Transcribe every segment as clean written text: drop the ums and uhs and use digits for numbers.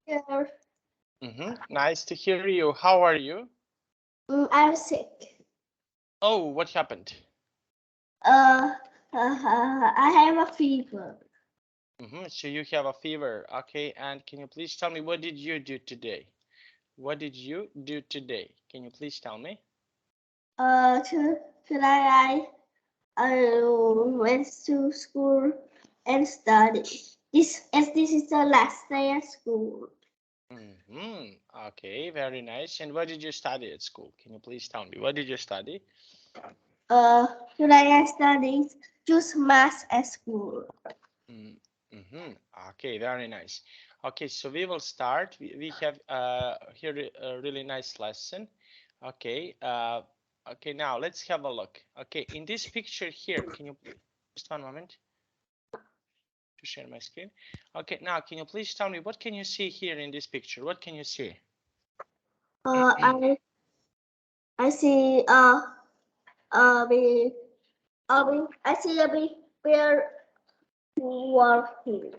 here. Nice to hear you. How are you? I'm sick. Oh, what happened? I have a fever. So you have a fever. Okay, and can you please tell me what did you do today? What did you do today? Can you please tell me? Today I went to school and studied. This is the last day at school. Okay, very nice. And what did you study at school? Can you please tell me? What did you study? Today I studied just math at school. Okay, very nice. Okay, so we will start. We have here a really nice lesson. Okay, okay, now let's have a look. Okay, in this picture here, can you just one moment to share my screen? Okay, now can you please tell me what can you see here in this picture? What can you see? I see big, I see a big bear walking.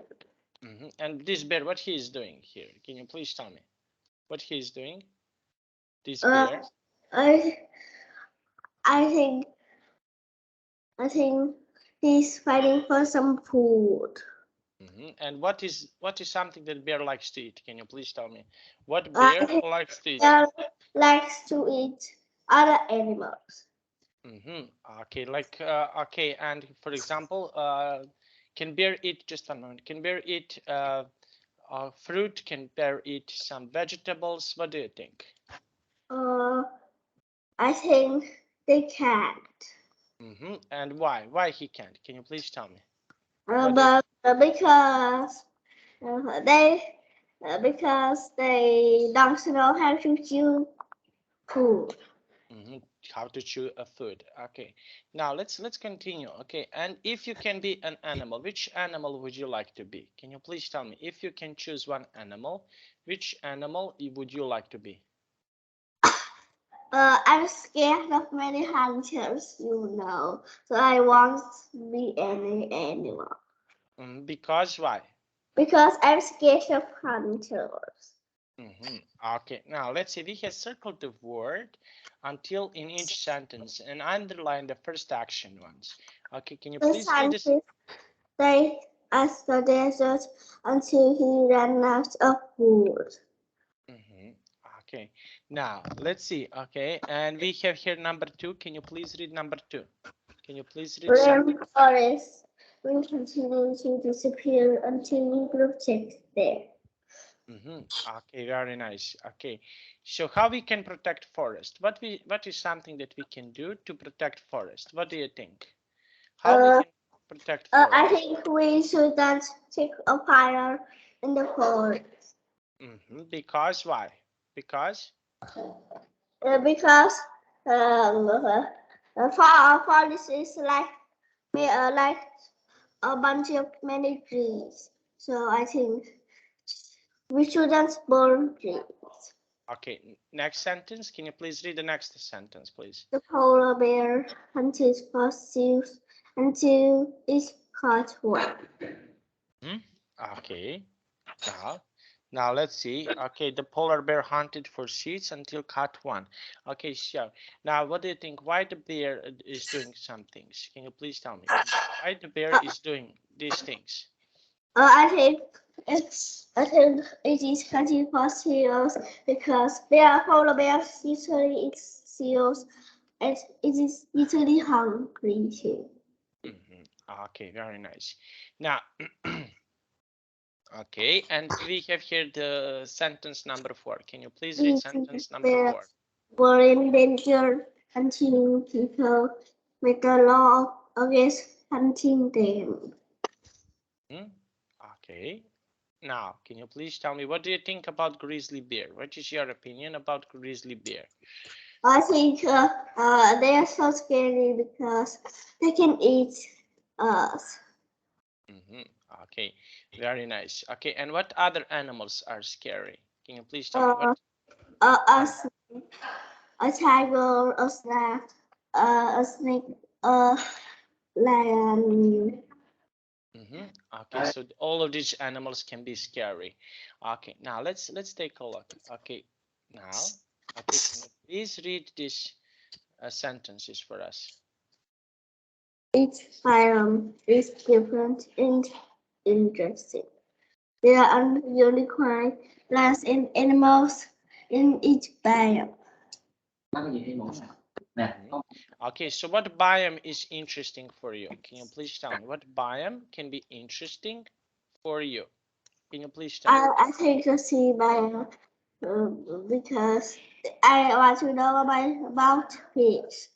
And this bear, what he is doing here? Can you please tell me what he is doing? This Uh, bear. I I think I think he's fighting for some food. And what is something that bear likes to eat? Can you please tell me what bear likes to eat? Bear likes to eat other animals. Okay, like okay, and for example, can bear eat just one moment? Can bear eat fruit? Can bear eat some vegetables? What do you think? I think they can't. And why? Why he can't? Can you please tell me? But they because they don't know how to chew food. How to chew a food. Okay, now let's continue. Okay, and if you can be an animal, which animal would you like to be? Can you please tell me if you can choose one animal, which animal would you like to be? I'm scared of many hunters, so I won't be any animal. Because why? Because I'm scared of hunters. Okay, now let's see. We have circled the word until in each sentence and underline the first action ones. Okay, can you The please read this? scientist stayed at the desert until he ran out of food. Okay, now let's see. Okay, and we have here number 2. Can you please read number 2? Can you please read something? Forests will continue to disappear until we protect them. Okay, very nice. Okay, so how we can protect forest? What is something that we can do to protect forest? What do you think? How we can protect forest? I think we shouldn't take a fire in the forest. Because why? Because Because forest is like a bunch of many trees. So I think we shouldn't burn trees. okay, next sentence. Can you please read the next sentence, please? The polar bear hunted fossils until it caught one. Okay, now let's see. Okay, the polar bear hunted for seeds until caught one. Okay, so now what do you think? Why the bear is doing some things? Can you please tell me why the bear is doing these things? I think it is hunting for seals because polar bears usually eat seals and it is usually hungry too. Okay, very nice. Now, okay, and we have here the sentence number 4. Can you please read sentence number 4? Were in danger until people make a law against hunting them. Okay. Now, can you please tell me what do you think about grizzly bear? What is your opinion about grizzly bear? I think they are so scary because they can eat us. Okay, very nice. Okay, and what other animals are scary? Can you please tell me what? A tiger, a snake, a lion. Okay, so all of these animals can be scary. Okay, now let's take a look. Okay, now, okay, can you please read these sentences for us? Each biome is different and interesting. There are unique plants and animals in each biome. Okay, so what biome is interesting for you? Can you please tell me what biome can be interesting for you? Can you please tell me? I think the sea biome because I want to know about fish.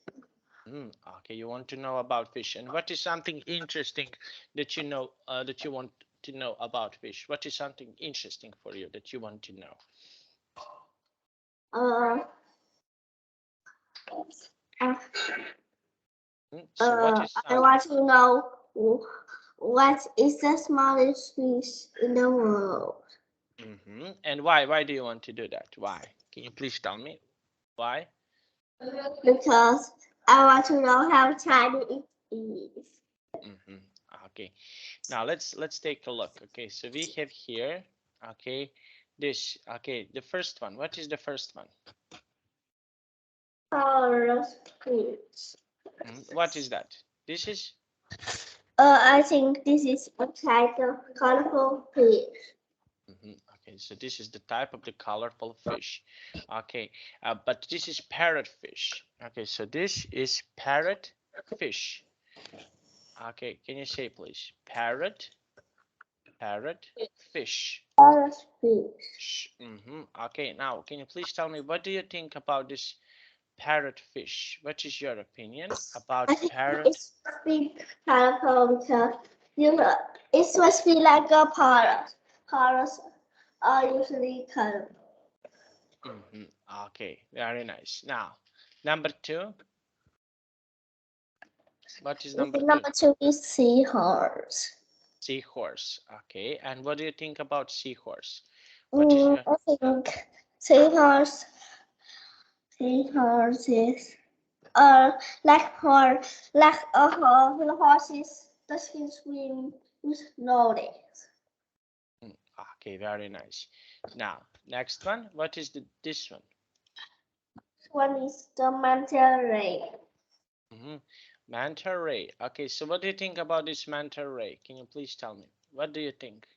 Okay, you want to know about fish, and what is something interesting that you know that you want to know about fish? What is something interesting for you that you want to know? So what is I something? want to know what is the smallest fish in the world. And why? Why do you want to do that? Why? Can you please tell me why? Because I want to know how tiny it is. Okay, now let's take a look. Okay, so we have here, okay, this, okay, the first one. What is the first one? Colorless fish. What is that? This is? I think this is a type of colorful fish. Okay, so this is the type of the colorful fish. Okay, but this is parrotfish. Okay, so this is parrotfish. Okay, can you say please? Parrotfish. Colorless fish. Okay, now can you please tell me what do you think about this parrotfish? What is your opinion about I think parrot? it must be colorful because it must be like a parrot. Parrots are usually colorful. Okay, very nice. Now, number two. What is number two? Number two is seahorse. Seahorse. Okay, and what do you think about seahorse? What is your? I think seahorses are like horses that can swim with no legs. Okay, very nice. Now, next one. What is this one? One is the manta ray. Manta ray. Okay, so what do you think about this manta ray? Can you please tell me? What do you think?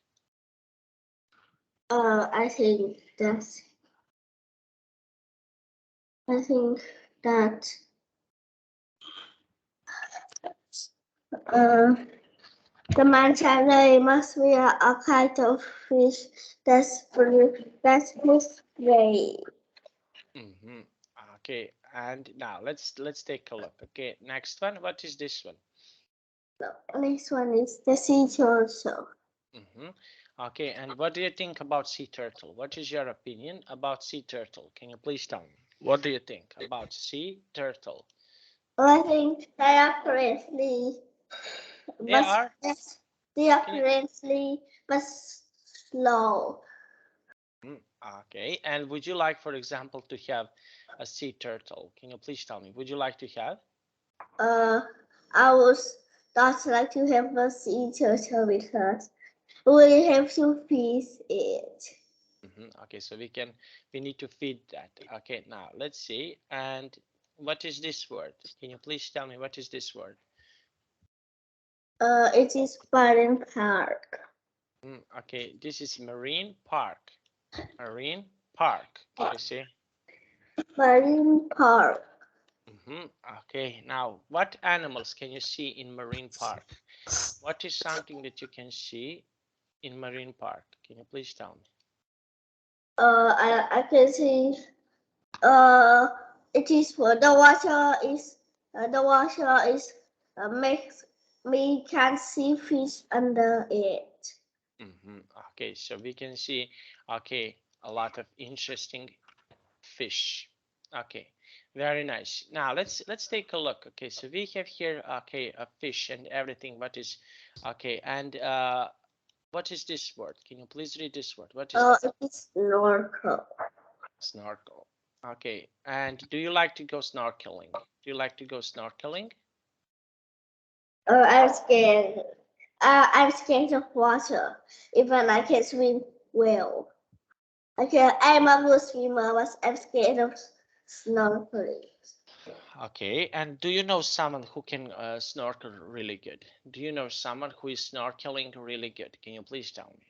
I think that the manta ray must be a kind of fish that's with ray. Okay, and now let's take a look. Okay, next one. What is this one? Next one is the sea turtle. Okay, and what do you think about sea turtle? What is your opinion about sea turtle? Can you please tell me? What do you think about sea turtle? I think they are friendly. They are? They are friendly but slow. Okay, and would you like, for example, to have a sea turtle? Can you please tell me? Would you like to have? I would not like to have a sea turtle because we have to feed it. Okay, so we need to feed that. Okay, now let's see. And what is this word? Can you please tell me what is this word? It is marine park. Okay, this is marine park. Marine park. Can you see? Marine park. Okay, now what animals can you see in marine park? What is something that you can see in marine park? Can you please tell me? I can see. It is for the water is makes we can see fish under it. Okay, so we can see, okay, a lot of interesting fish. Okay, very nice. Now let's take a look. Okay, so we have here, okay, a fish and everything. What is, okay, and what is this word? Can you please read this word? What is that? It is snorkel. Snorkel. Okay, and do you like to go snorkeling? Do you like to go snorkeling? I'm scared. I'm scared of water, even I can swim well. Okay, I'm a good swimmer, but I'm scared of snorkeling. Okay, and do you know someone who can snorkel really good? Do you know someone who is snorkeling really good? Can you please tell me?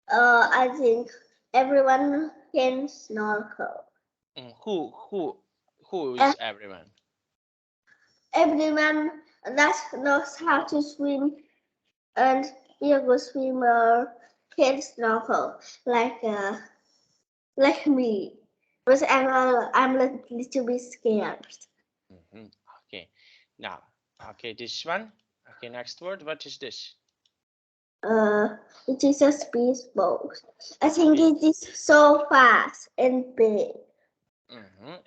I think everyone can snorkel. Who And is everyone? everyone that knows how to swim and be a good swimmer can snorkel like me. But I'm a little bit scared. Okay, now, okay, this one. Okay, next word. What is this? It is a speedboat. I think it is so fast and big.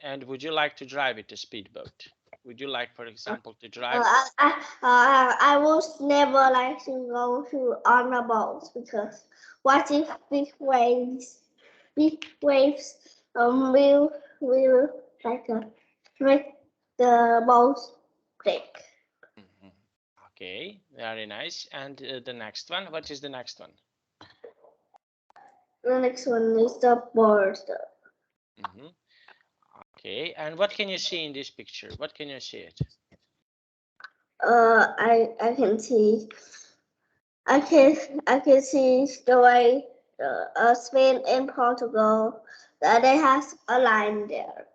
And would you like to drive it, a speedboat? Would you like, for example, to drive? I was never like to go to on a boat because what if big waves will like make the boat break. Okay, very nice. And the next one. What is the next one? The next one is the border. Okay, and what can you see in this picture? What can you see it? I can see I can see the way Spain and Portugal that they have a line there.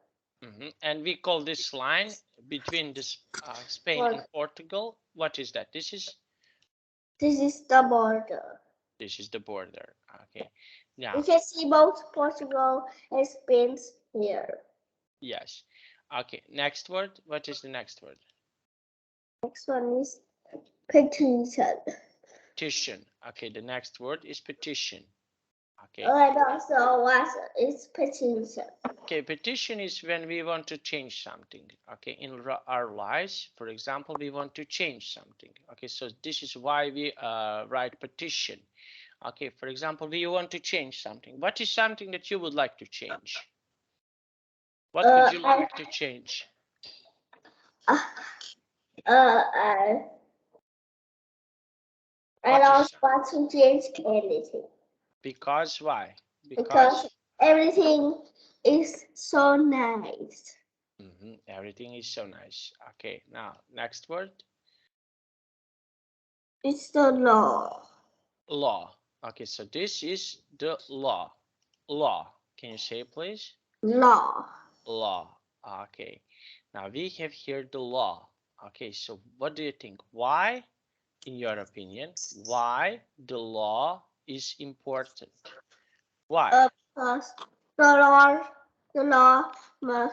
And we call this line between this Spain and Portugal. What is that? This is the border. This is the border. Okay. Now You can see both Portugal and Spain here. yes. Okay. Next word. What is the next word? Next one is petition. Petition. Okay. The next word is petition. Okay. And also what is petition? Okay, petition is when we want to change something, okay, in our lives. For example, we want to change something. Okay, so this is why we write petition. Okay, for example, we want to change something. What is something that you would like to change? What would you like to change? I don't want to change anything. Because why? Because everything is so nice. Everything is so nice. Okay, now next word. It's the law. Law. Okay, so this is the law. Law. Can you say it, please? Law. Law. Okay. Now we have here the law. Okay, so what do you think? Why, in your opinion, why the law is important? Why? Because the law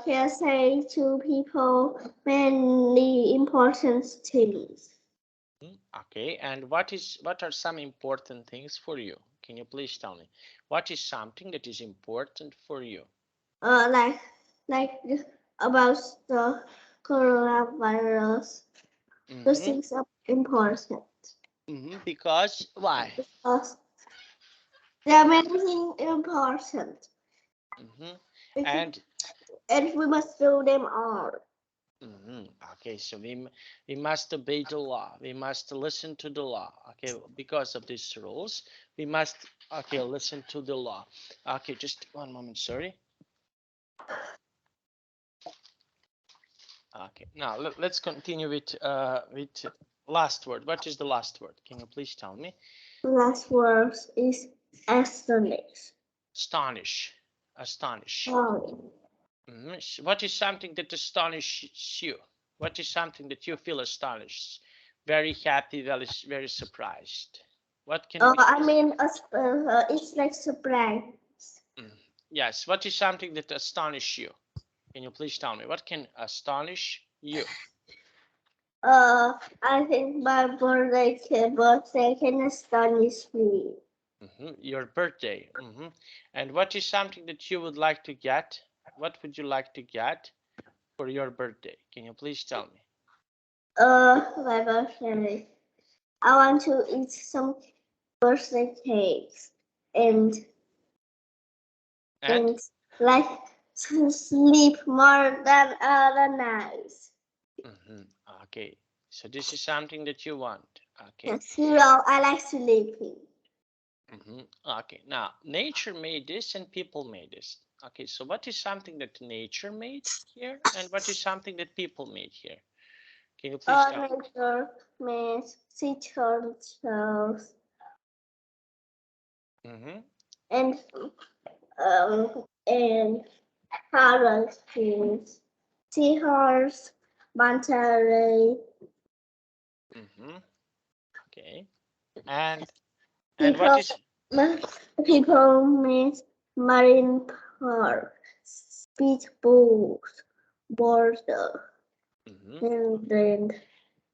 can say to people many important things. Okay, and what are some important things for you? Can you please tell me? What is something that is important for you? Like about the coronavirus. Those things are important. Because why? Because they are many things important. And we must do them all. Okay, so we must obey the law. We must listen to the law. Okay, because of these rules, we must listen to the law. Okay, just one moment. Sorry. Okay, now let's continue with last word. What is the last word? Can you please tell me? The last word is astonish. Astonish. Astonish. Oh. What is something that astonishes you? What is something that you feel astonished, very happy, very surprised? What can be? I mean, it's like surprise. Yes. What is something that astonishes you? Can you please tell me? What can astonish you? I think my birthday can astonish me. Your birthday. And what is something that you would like to get? What would you like to get for your birthday? Can you please tell me? My birthday. I want to eat some birthday cakes and like to sleep more than other nights. Okay, so this is something that you want. Okay. Zero, I like sleeping. Okay, now nature made this and people made this. Okay, so what is something that nature made here and what is something that people made here? Can you please tell me? Nature means teachers and and parrots, seahorse, manta Okay, and what people, is people means marine park, speed boats, border, and then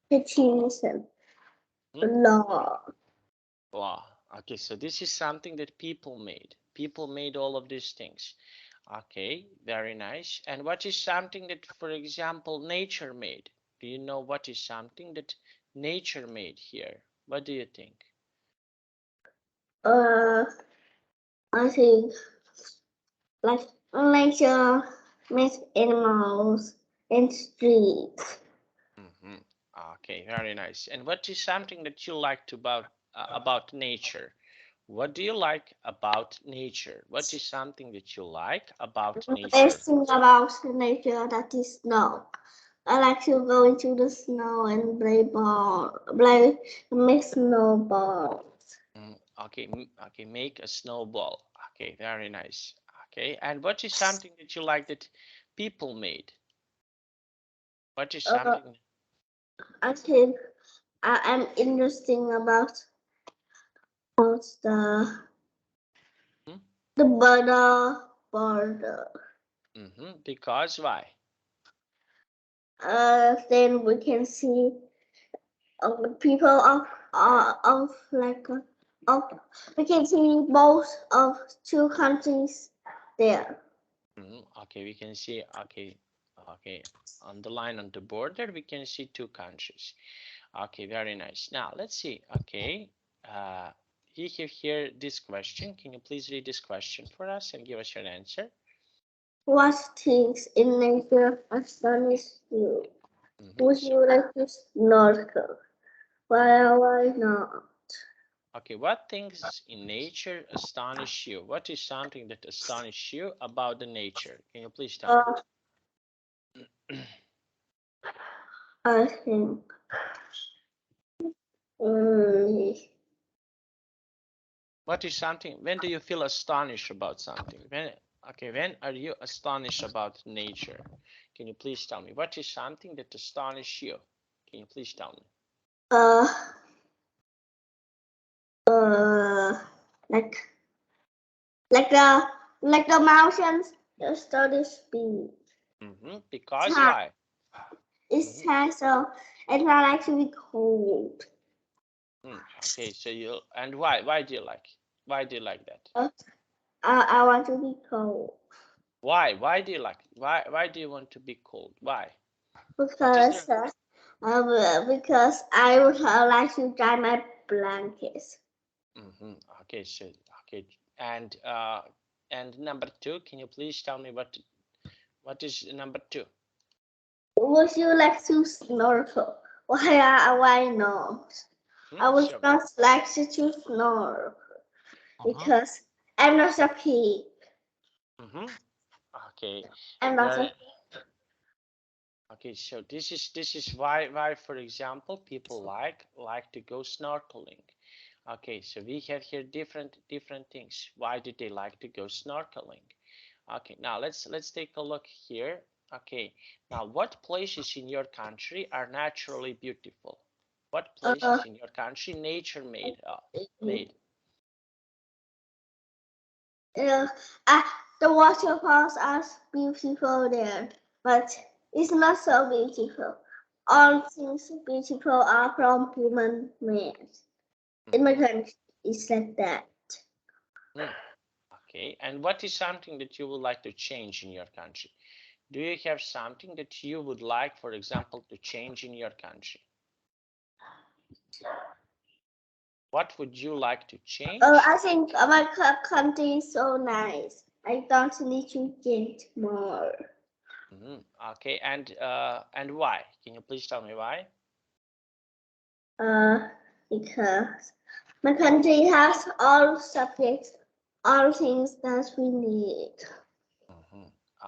petition, law. law? Okay, so this is something that people made. People made all of these things. Okay, very nice. And what is something that, for example, nature made? Do you know what is something that nature made here? What do you think? I think like nature makes animals and streets. Okay, very nice. And what is something that you liked about nature? What do you like about nature? What is something that you like about nature? Best thing about nature that is snow. I like to go into the snow and make snowballs. Okay, okay, make a snowball. Okay, very nice. Okay, and what is something that you like that people made? What is something? I think I am interesting about the the border. Because why? Then we can see people of like of we can see both of two countries there. Okay, we can see. Okay, on the line on the border, we can see two countries. Okay, very nice. Now let's see. Okay, you have here this question. Can you please read this question for us and give us your answer? What things in nature astonish you? Would you like to snorkel? Why not? Okay, what things in nature astonish you? What is something that astonishes you about the nature? Can you please tell me? I think What is something? When do you feel astonished about something? When are you astonished about nature? Can you please tell me? What is something that astonishes you? Can you please tell me? uh like the mountains astonish me. Because why? It's high, so and I like to be cold. Okay, so you and why? Why do you like? Why do you like that? I want to be cold. Why? Why do you like? Why do you want to be cold? Why? Because because I would like to dry my blankets. Okay, so okay, and number two, can you please tell me what is number two? Would you like to snorkel? Why not? I would Sure. not like to snorkel because I'm not a pig. Okay. I'm not a Okay, so this is why for example people like to go snorkeling. Okay, so we have here different things. Why do they like to go snorkeling? Okay, now let's take a look here. Okay, now what places in your country are naturally beautiful? What places in your country nature made? uh, the waterfalls are beautiful there, but it's not so beautiful. All things beautiful are from human made. In my country, it's like that. Okay, and what is something that you would like to change in your country? Do you have something that you would like, for example, to change in your country? What would you like to change? I think my country is so nice. I don't need to get more. Okay, and why? Can you please tell me why? Uh, because my country has all subjects, all things that we need.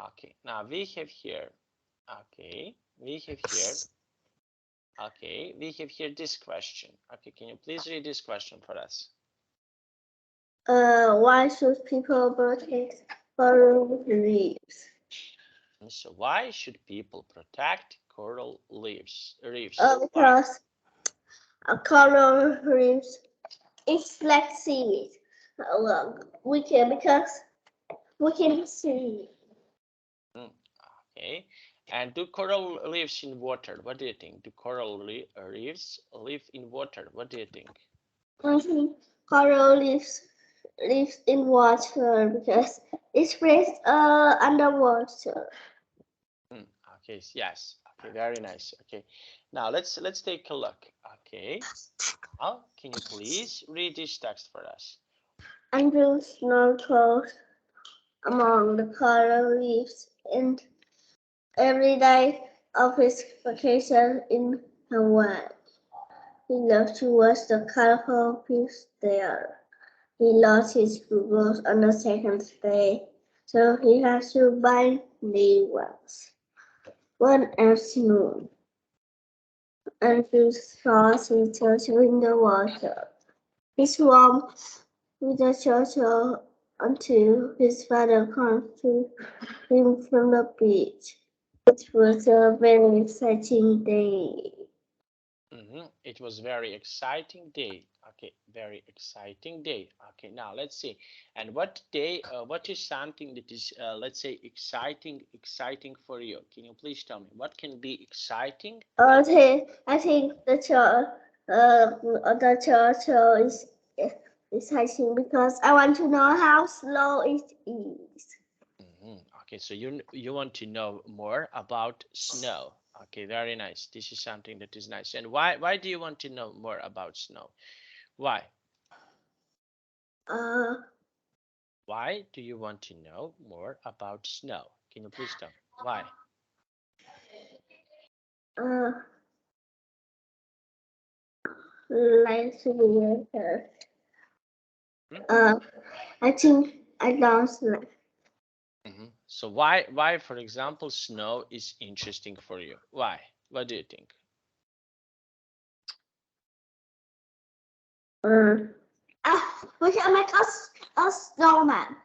Okay, now we have here. Okay, we have here. Okay, we have here this question. Okay, can you please read this question for us? Why should people protect coral reefs? So why should people protect coral reefs? Because coral reefs is like seaweed. We can because we can see. Okay, and do coral lives in water? What do you think? Do coral reefs live in water? What do you think? Coral lives in water because it spreads underwater. Okay, yes. Okay, very nice. Okay, now let's take a look. Okay, now can you please read this text for us? Andrew snorkels among the coral reefs and every day of his vacation in Hawaii. He loved to watch the colorful fish there. He lost his goggles on the second day, so he had to buy new ones. One afternoon, Andrew saw his turtle in the water. He swam with the turtle until his father came to him from the beach. It was a very exciting day. It was very exciting day. Okay, very exciting day. Okay, now let's see. And what day? What is something that is, let's say, exciting for you? Can you please tell me what can be exciting? I think the turtle is exciting because I want to know how slow it is. Okay, so you want to know more about snow. Okay, very nice. This is something that is nice. And why do you want to know more about snow? Why? Why do you want to know more about snow? Can you please tell me why? Like to be I think I don't like. So why, for example, snow is interesting for you? Why? What do you think? We can make a snowman.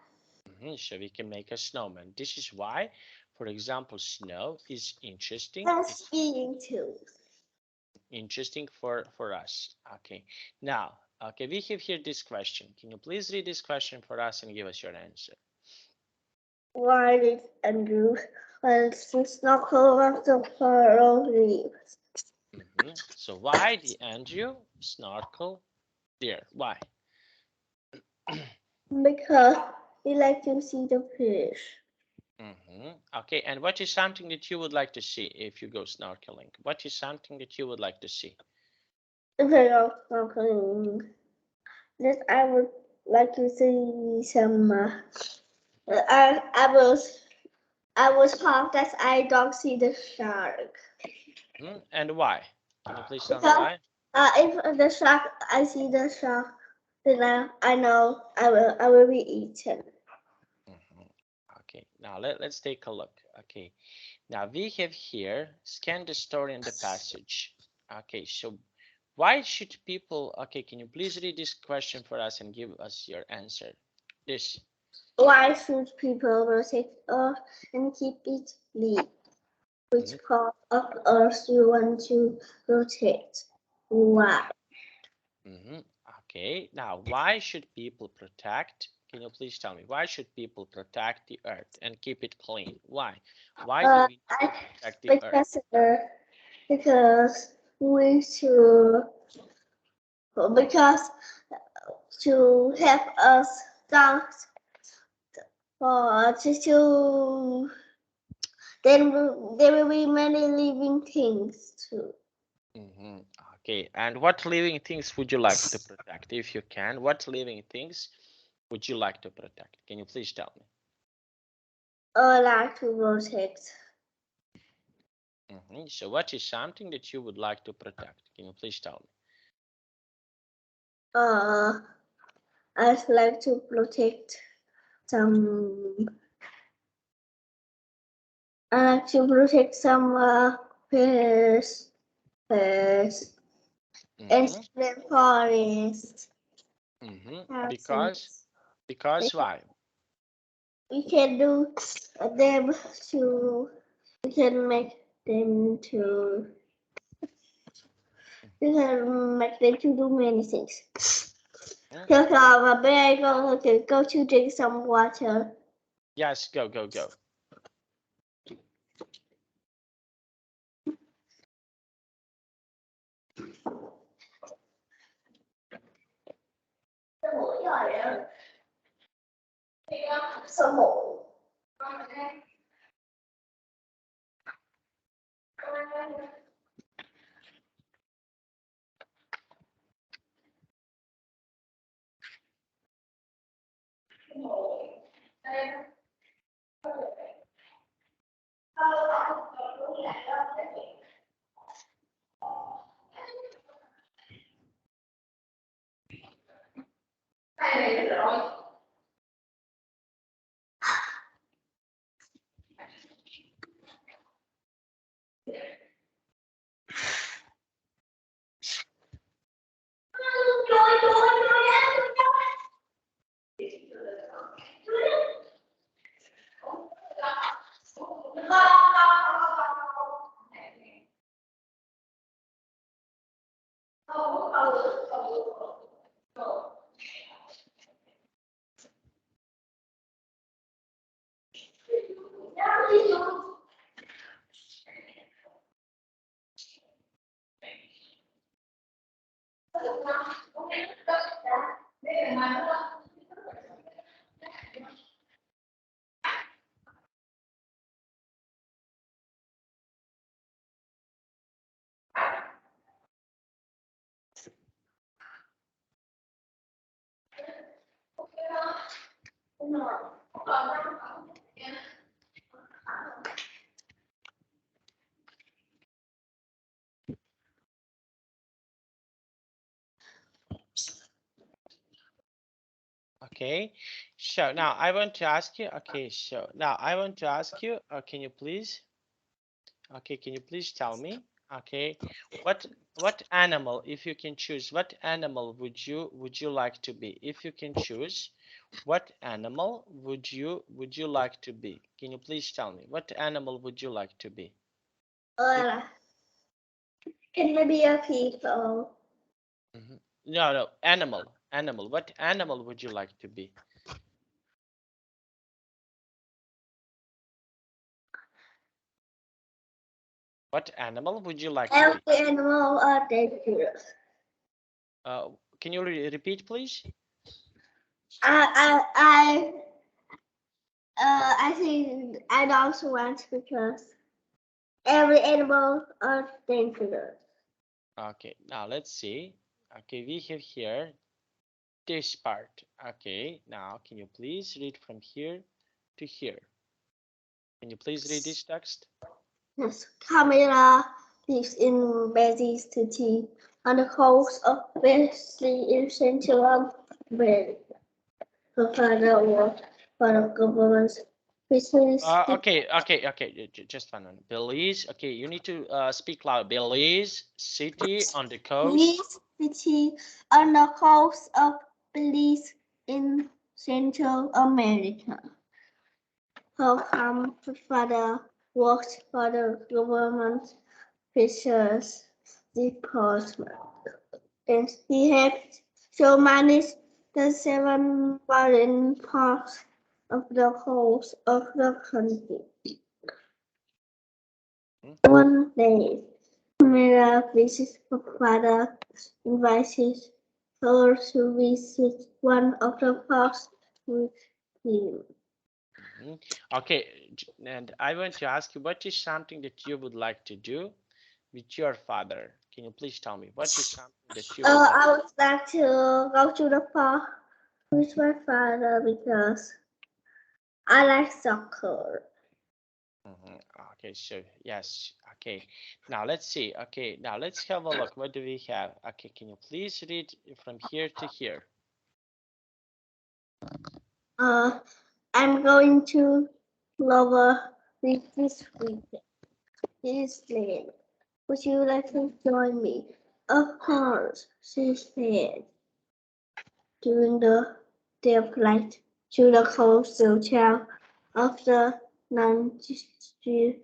So we can make a snowman. This is why, for example, snow is interesting. And skiing too. Interesting for us. Okay. Now, okay, we have here this question. Can you please read this question for us and give us your answer? Why did Andrew want to snorkel off the coral reefs? So why did Andrew snorkel there? Why? Because he liked to see the fish. Okay, and what is something that you would like to see if you go snorkeling? What is something that you would like to see? If I go snorkeling, that I would like to see some. I was shocked that I don't see the shark. And why? Can you please tell me Because why? if the shark, I see the shark, then I know I will be eaten. Okay, now let's take a look. Okay, now we have here scan the story and the passage. Okay, so why should people? Okay, can you please read this question for us and give us your answer? This. Why should people protect Earth and keep it clean? Which part of Earth you want to protect? Why? Okay, now why should people protect? Can you please tell me why should people protect the earth and keep it clean? Why? Why do we need to protect the earth? Because we should because to help us down for to then there will be many living things too. Okay, and what living things would you like to protect? If you can, what living things would you like to protect? Can you please tell me? I like to protect. So what is something that you would like to protect? Can you please tell me? I'd like to protect some. I like to protect some pests, and the forest. Because why? We can do them to. We can make them to. We can make them to do many things. So a bear go to drink some water. Yes, go. Okay, so now I want to ask you. Okay, so now I want to ask you. Can you please? Okay, can you please tell me? Okay, what animal, if you can choose, what animal would you like to be? If you can choose, what animal would you like to be? Can you please tell me what animal would you like to be? Can maybe a people. No, animal. What animal would you like to be? What animal would you like to be? Every animal are dangerous. Can you repeat, please? I think I don't want because every animal are dangerous. Okay, now let's see. Okay, we have here this part. Okay, now can you please read from here to here? Can you please read this text? Yes, camera lives in Brazil City on the coast of Wesley in Central America. Her father was one of government's business. Okay. Just one minute. Belize. Okay, you need to speak loud. Belize City on the coast. Belize City on the coast of Belize in Central America. Her father worked for the government fisheries department, and he helped to manage the 7 marine parks of the coast of the country. One day, Camilla visits her father, invited her to visit one of the parks with him. Okay, and I want to ask you, what is something that you would like to do with your father? Can you please tell me what is something that you would like? I would like to go to the park with my father because I like soccer. Okay, so yes, okay. Now let's see. Okay, now let's have a look. What do we have? Okay, can you please read from here to here? I'm going to lower this week. This lane. Would you like to join me? Of course, she said. During the day of light, to the coastal town of the non-stranger,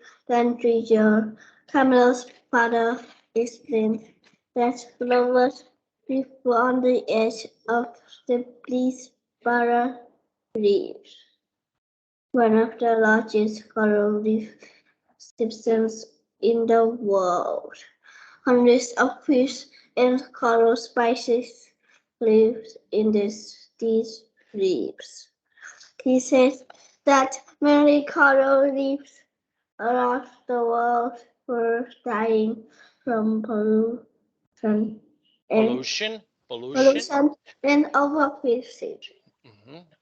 Camilla's father explained that lovers live on the edge of the Bliss Barrier Reef, one of the largest coral reef systems in the world. Hundreds of fish and coral species live in these reefs. He says that many coral reefs around the world were dying from pollution and Pollution, pollution. pollution and overfishing.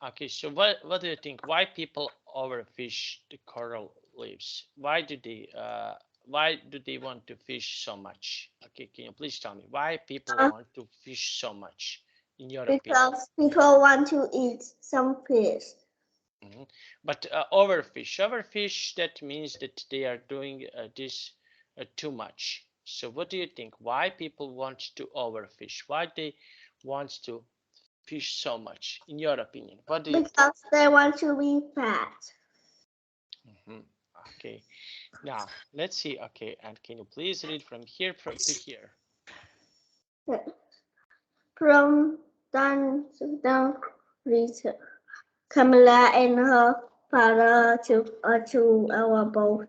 Okay, so what do you think? Why people overfish the coral reefs? Why do they want to fish so much? Okay, can you please tell me why people Uh, want to fish so much, in your opinion? because people want to eat some fish. But overfish, that means that they are doing this too much. So what do you think? Why people want to overfish? Why they want to fish so much, in your opinion? What do you think? Because they want to be fat. Okay, now let's see. Okay, and can you please read from here to here? From down research. Camilla and her father took a 2 hour boat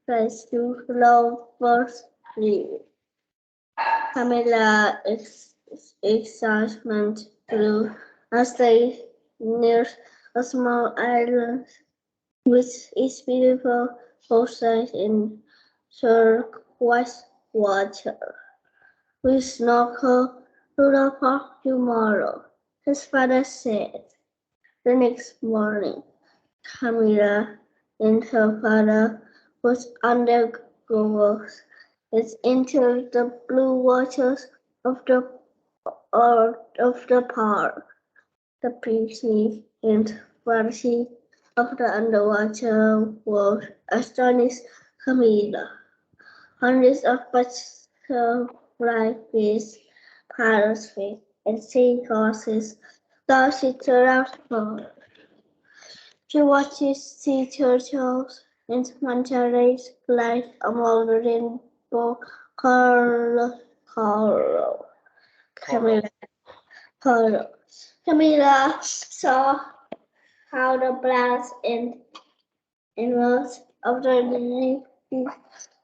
ride to Lover's Reef. Camilla's excitement grew as they neared a small island with its beautiful coastline and turquoise water. We snorkel to the park tomorrow, his father said. The next morning, Camilla and her father was under goggles and into the blue waters of the park. The pretty and fancy of the underwater world astonished Camilla. Hundreds of butterfly fish, parrotfish, and seahorses darted around her. She watches sea turtles and manta rays glide among the rainbow coral. Camilla, coral. Camilla saw how the plants and animals of the reef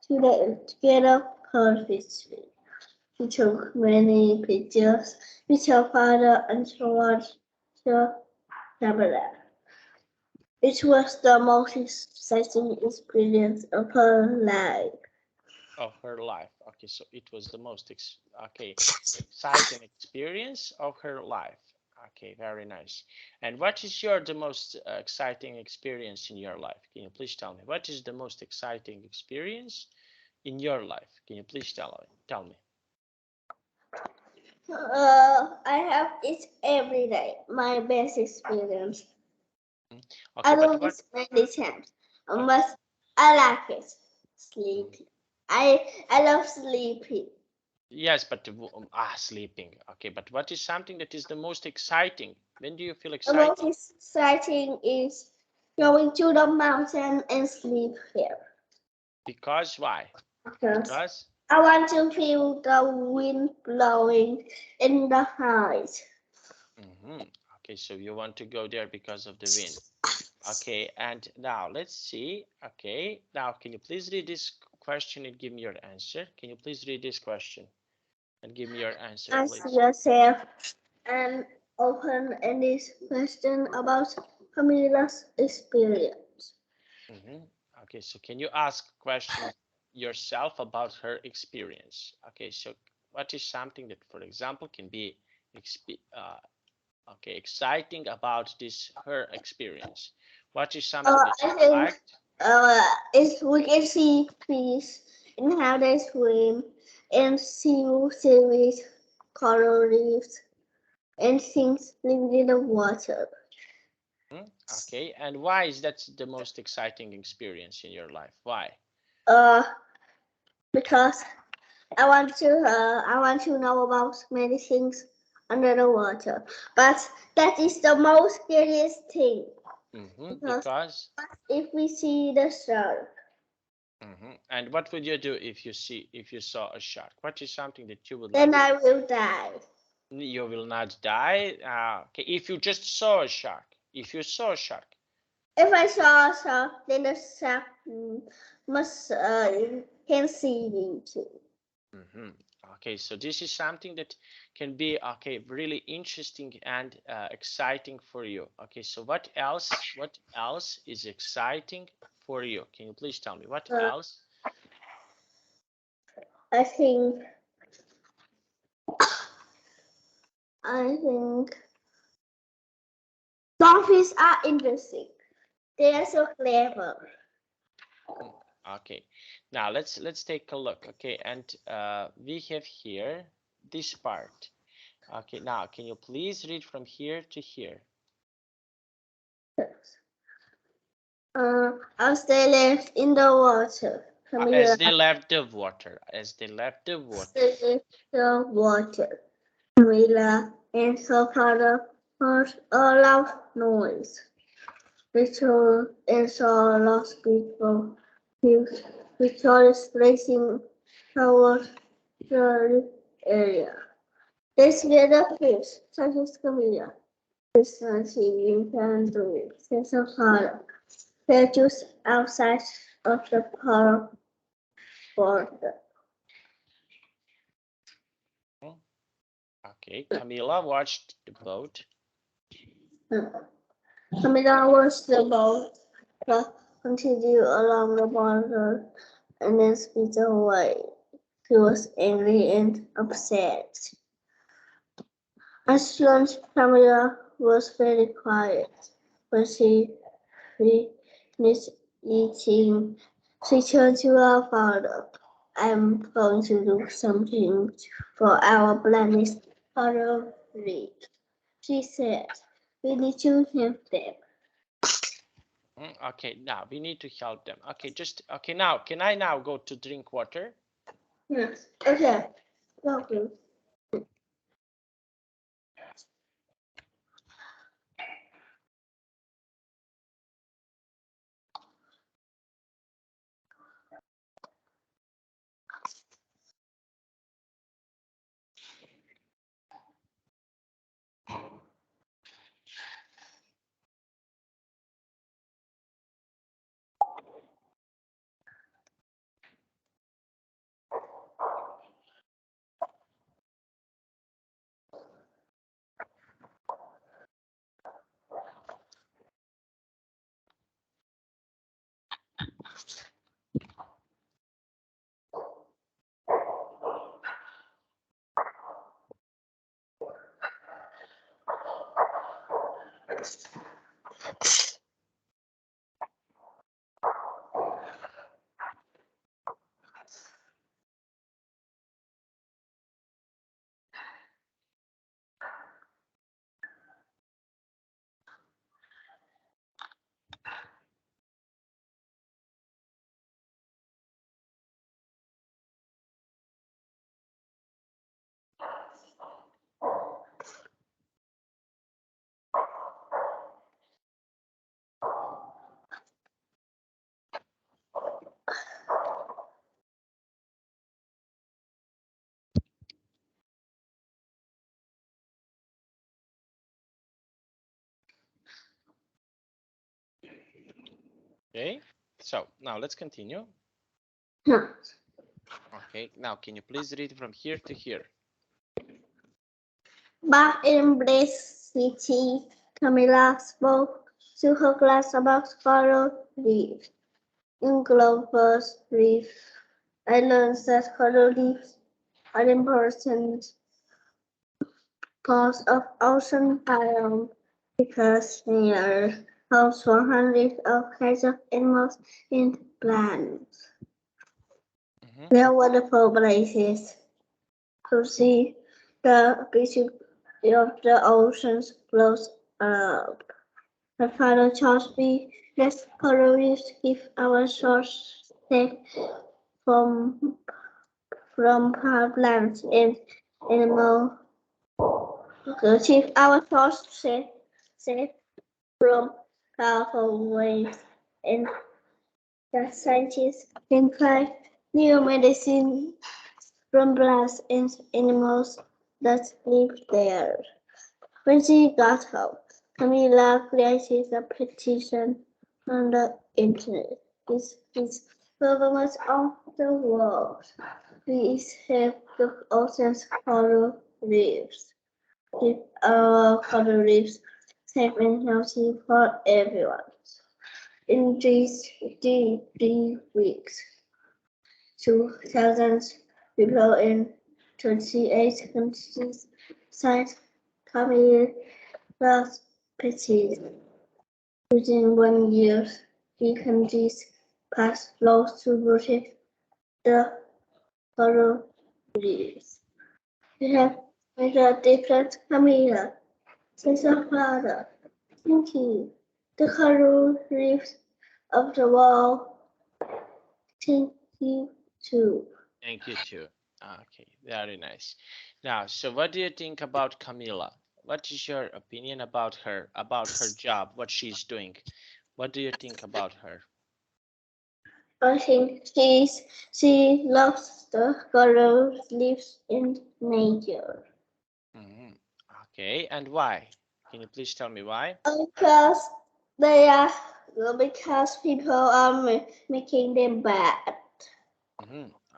together perfectly. She took many pictures with her father and showed her Camilla. It was the most exciting experience of her life. Of her life. Okay, so it was the most exciting experience of her life. Okay, very nice. And what is the most exciting experience in your life? Can you please tell me? What is the most exciting experience in your life? Can you please tell me? I have it every day. My best experience. Okay, I but do what? this many times, Okay. but I like it. Sleeping. I love sleeping. Yes, but sleeping. Okay, but what is something that is the most exciting? When do you feel The most excited? exciting is going to the mountain and sleep here. Because why? Because Because I want to feel the wind blowing in the heights. okay, so you want to go there because of the wind. Okay, and now let's see. Okay, now can you please read this question and give me your answer? Can you please read this question and give me your answer, Ask please? yourself an open-ended question about Camilla's experience. Okay, so can you ask question yourself about her experience? Okay, so what is something that, for example, can be okay exciting about this her experience? What is something that I you think liked? We can see fish and how they swim, and seaweed, coral reefs, and things living in the water. Okay, and why is that the most exciting experience in your life? Why? Because I want to know about many things under the water, but that is the most scariest thing. Because if we see the shark, and what would you do if you saw a shark? What is something that you would then like? I will die. You will not die. Okay, if you just saw a shark. If you saw a shark. If I saw a shark, then the shark must can see me too. Okay, so this is something that can be really interesting and exciting for you. Okay, so what else is exciting for you? Can you please tell me what else? I think dolphins are interesting. They are so clever. Okay, now let's take a look. Okay, and we have here this part. Okay, now can you please read from here to here? As they left in the water. As they left the water. As they left the water. The water. Camilla and her father heard a loud noise. Rachel and saw lost people. Rachel is racing towards the area. They see the fish, such as Camilla. Distancing can do it, says her father. They're just outside of the park border. Okay, Camilla watched the boat. Camilla watched the boat continue along the border and then speed away. She was angry and upset. At lunch, Camilla was very quiet. When she finished eating, she turned to her father. I'm going to do something for our planet coral reef, she said. We need to help them. Okay, now we need to help them. Okay, okay, now can I now go to drink water? Yes. Okay. Okay. Okay, so now let's continue. Okay, now can you please read from here to here? Back in Bliss City, Camilla spoke to her class about coral reefs. In Glover's Reef, I learned that coral reefs are important parts of ocean biome because they are house for hundreds of kinds of animals and plants. They're wonderful places to see the beauty of the oceans close up. My father taught me that coral reefs give our shores safe from plants and animals. To keep our shores safe from powerful waves, and the scientists can try new medicine from plants and animals that live there. When she got home, Camilla created a petition on the internet. This government of the world. Please help the ocean's coral reefs. Keep our coral reefs safe and healthy for everyone. In these 3 weeks, 2,000 people in 28 countries signed Camilla's petition. Within 1 year, the countries passed laws to protect the coral reefs. We have made a difference, Camilla, says her father. Thank you. The coral reefs of the world. Thank you too. Thank you too. Okay, very nice. Now, so what do you think about Camilla? What is your opinion about her job, what she's doing? What do you think about her? I think she loves the coral reefs in nature. Okay, and why? Can you please tell me why? Because they are because people are making them bad.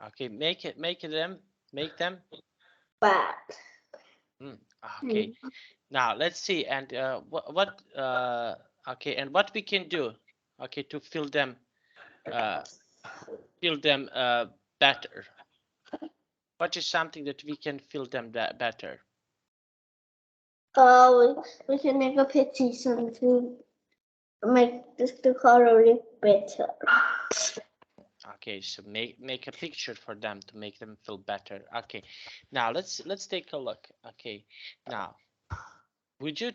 Okay, make them Bad. Okay. Now let's see, and what okay, and what we can do, okay, to feel them better. What is something that we can feel them better? We can make a petition to make the coral reef better. Okay, so make a picture for them to make them feel better. Okay, now let's take a look. Okay, now would you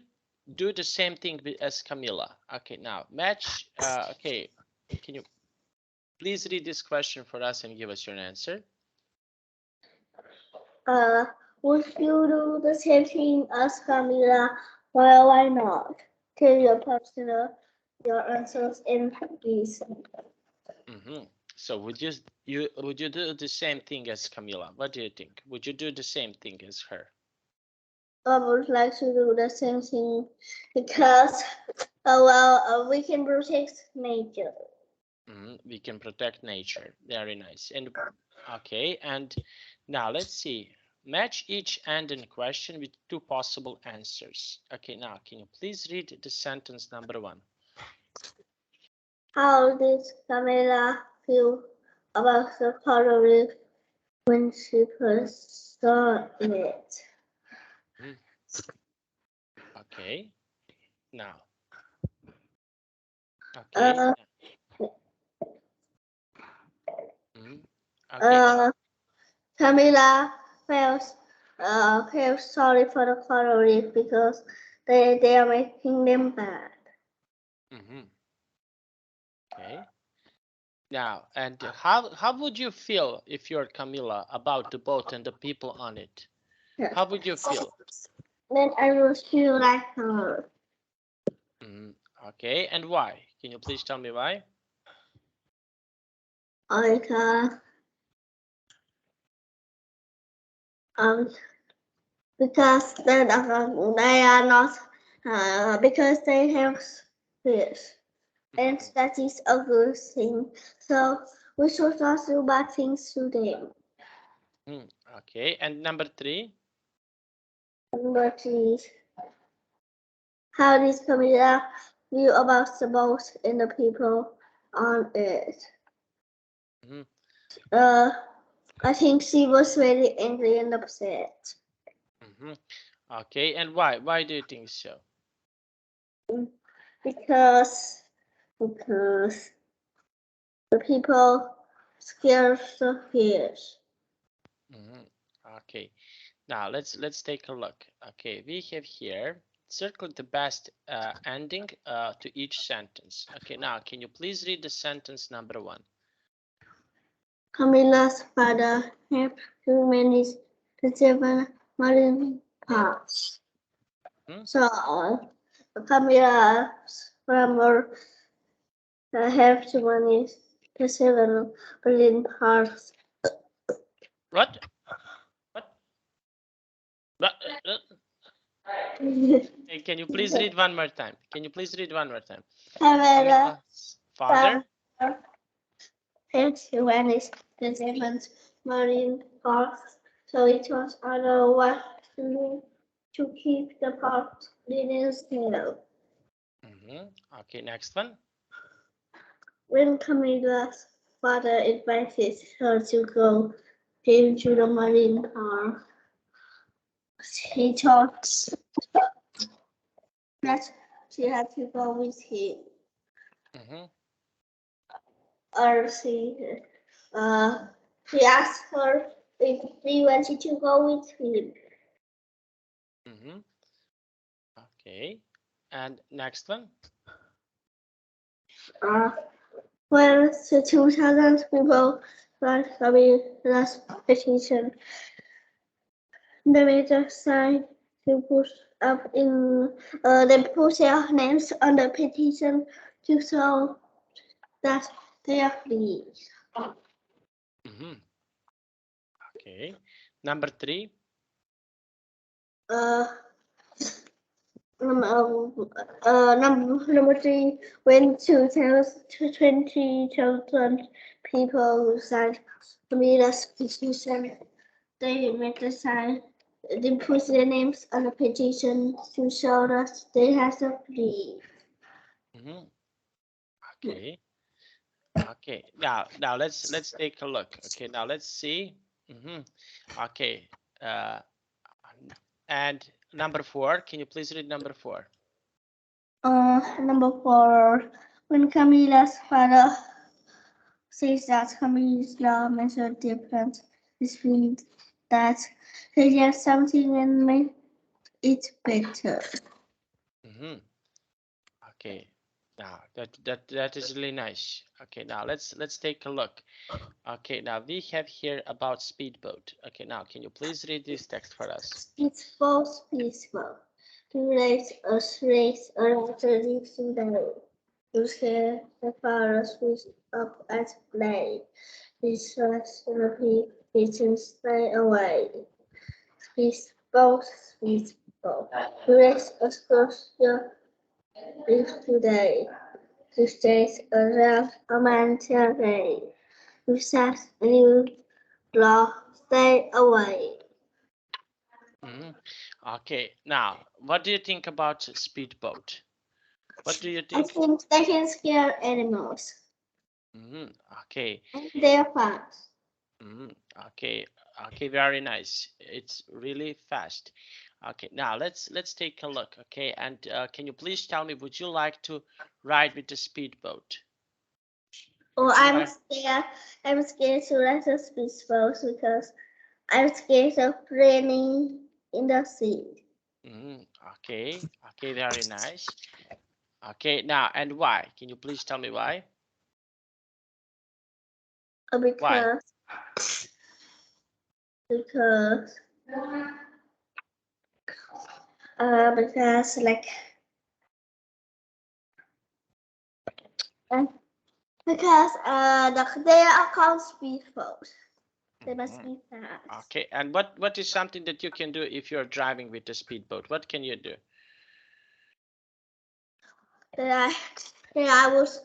do the same thing as Camilla? Okay, now match. Okay, can you please read this question for us and give us your answer? Would you do the same thing as Camilla? Why not? Tell your answers in please. So would you do the same thing as Camilla? What do you think? Would you do the same thing as her? I would like to do the same thing because we can protect nature. We can protect nature. Very nice. And okay, and now let's see. Match each end in question with 2 possible answers. Okay, now can you please read the sentence number 1? How did Camilla feel about the coral reef when she first saw it? Okay, now. Okay. Okay. Camilla felt sorry for the coral reef because they are making them bad. Okay. Now, and how would you feel if you're Camilla about the boat and the people on it? Yeah. How would you feel? Then I will feel like her. Okay, and why? Can you please tell me why? Because they are not because they have fish, and that is a good thing. So we should not do bad things to them. Okay, and number 3? Number 3. How did Camilla feel about the boat and the people on it? I think she was very angry and upset. Okay, and why? Why do you think so? because the people scared the fish. Okay, now let's take a look. Okay, we have here circle the best ending to each sentence. Okay, now can you please read the sentence number 1? Camilla's father helped to manage the 7 marine parks. So Camilla's farmer helped to manage the 7 marine parks. What? Hey, can you please read one more time? Camilla's father helped to manage the 7 marine parks. So it was other what to keep the parks clean still. Okay, next one. When Camilla's father invited her to go into the marine park, she thought that she had to go with him. Or she asked her if she wanted to go with him. Okay, and next one. When the 2,000 people signed Camilla's petition, they made a sign to push up in. They put their names on the petition to show that they are free. Okay, number 3. Number 3, when 20,000 people signed Camilla's petition, they made a sign. They put their names on the petition to show that they have to free. Okay. Okay. Now let's take a look. Okay. Now let's see. Okay. And number 4. Can you please read number 4? Number 4, when Camilla's father says that Camilla makes a difference, this means that they have something and make it better. Okay. Now that is really nice. Okay. Now let's take a look. Okay. Now we have here about speedboat. Okay. Now can you please read this text for us? It's both peaceful. To raise around the leaves today. To scare the forest with up at play. This was the pigeons stay away. Peaceful. To raise across your leaves today. To stay around a mountain day. To set a new law, stay away. Okay. Now, what do you think about speedboat? What do you I think? think they can scare animals. Okay. And they're fast. Okay. Okay. Very nice. It's really fast. Okay. Now let's take a look. Okay. And can you please tell me, would you like to ride with the speedboat? Oh, I'm scared. I'm scared to ride the speedboat because I'm scared of raining in the sea. Okay. Okay. Very nice. Okay. Now, and why? Can you please tell me why? Why? Because like because they are called speedboats. They must be fast. Okay. And what is something that you can do if you're driving with the speedboat? What can you do? I was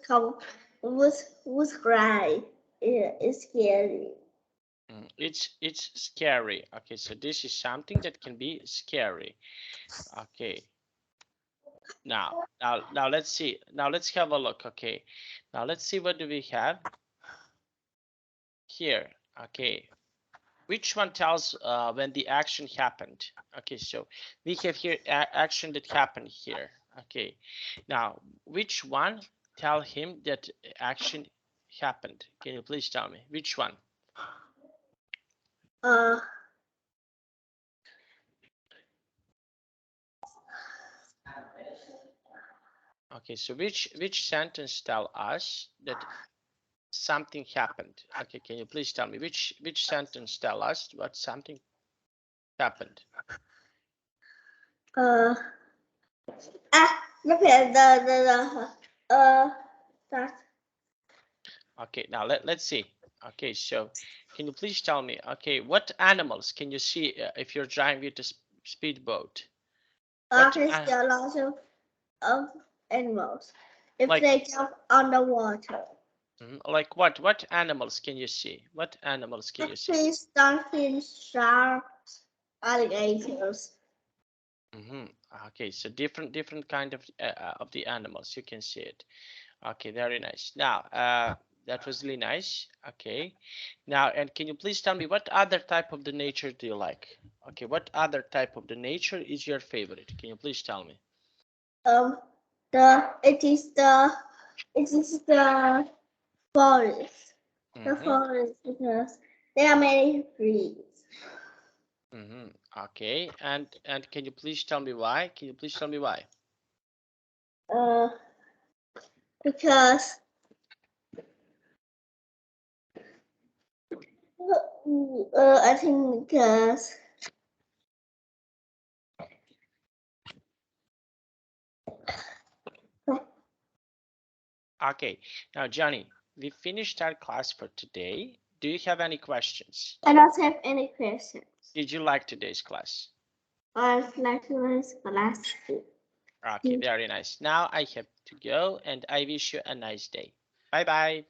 cry. It's scary. It's scary. Okay, so this is something that can be scary. Okay. Now let's see. Now let's have a look. Okay. Now let's see what do we have here. Okay. Which one tells when the action happened? Okay, so we have here action that happened here. Okay. Now, which one tell him that action happened? Can you please tell me which one? Okay, so which sentence tell us that something happened? Okay, can you please tell me which sentence tell us what something happened? Look at that. Okay, now let's see. Okay, so can you please tell me, okay, what animals can you see if you're driving with a speedboat? What There's a lot of animals. If like they jump on the water. like what animals can you see? What animals can you see? Fish, dolphins, sharks, alligators. Okay, so different kind of the animals you can see it. Okay, very nice. Now that was really nice. Okay, now and can you please tell me what other type of the nature do you like? Okay, what other type of the nature is your favorite? Can you please tell me? It is the forest. The forest because there are many trees. Okay, and can you please tell me why? Can you please tell me why? Because I think because Okay, now Johnny, we finished our class for today. Do you have any questions? I don't have any questions. Did you like today's class? I like this class. Okay, very nice. Now I have to go and I wish you a nice day. Bye bye.